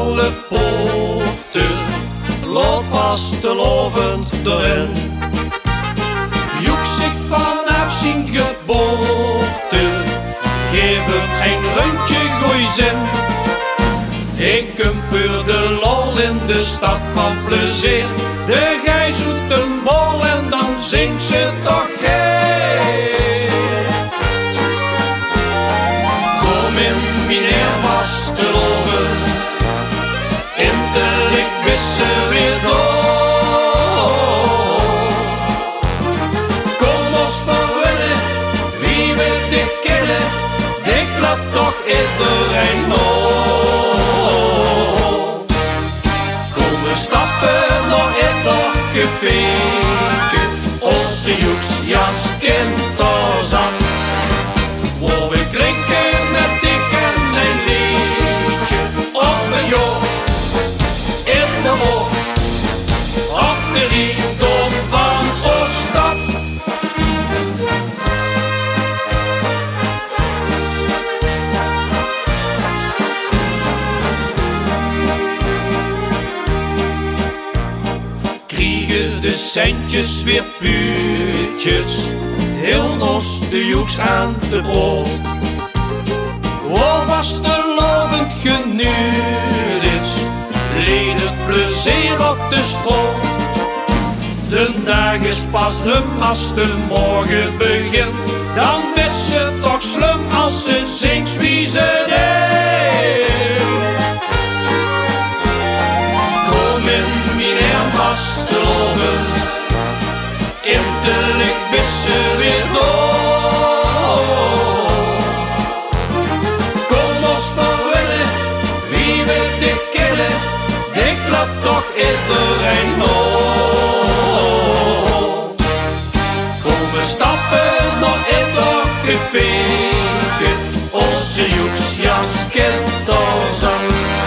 alle poorten, loopt vastelovend erin. Joeks ik vanaf zijn geboorte, geef hem een rondje goeie zin. Ik kom voor de lol in de stad van plezier. De gij zoekt een bol en dan zingt ze toch geen. Kom in meneer vasteloven, intellijk wissen weer door. Kom ons verwinnen, wie we dich kennen, dit klapt toch iedereen nog. Onze joeksjas kent ons aan, waar we klinken met dik en een liedje op het joch, in de hoog, op de rijkdom van ons stad. Kriegen de centjes weer puurtjes, heel nos de joeks aan de brood. Waar was de lovend genuurd is, leen het plezier op de stroom. De dag is pas rum als de morgen begint, dan is ze toch slim als ze zingt wie ze deed. Kom in meneer vasteloven, intellijk wissen weer door. Kom ons verwinnen, wie we dich kennen, dit klapt toch iedereen nog. Kom we stappen nog in dat café, onze joeksjas kent ons aan.